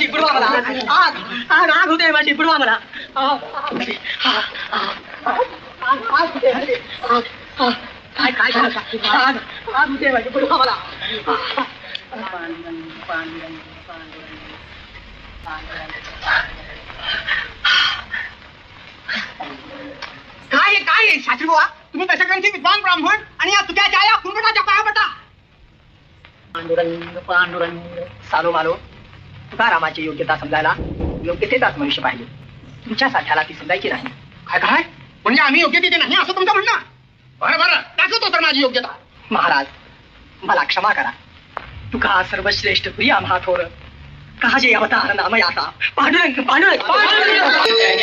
माझी बुडवा मला आग होते माझी बुडवा मला काय काय आग होते माझी बुडवा मला काय शास्त्री बुवा तुम्ही दशकांची विद्वान ब्राह्मण आणि या तुझ्या जाया कुंभटाच्या पाया पडता. पांडुरंग पांडुरंग सालो मालो तुकारामाची योग्यता समजायला योग्यतेचाच मनुष्य पाहिजे. तुमच्या साध्याला ती समजायची नाही. काय काय म्हणजे आम्ही योग्यते नाही असं तुमचं म्हणणं. बरं बरं दाखवतो तर माझी योग्यता. महाराज मला क्षमा करा. तुका सर्वश्रेष्ठ प्रिया महाथोर काजे अवतार नाम याता पांडुरंग पांडुरंग पांडुरंग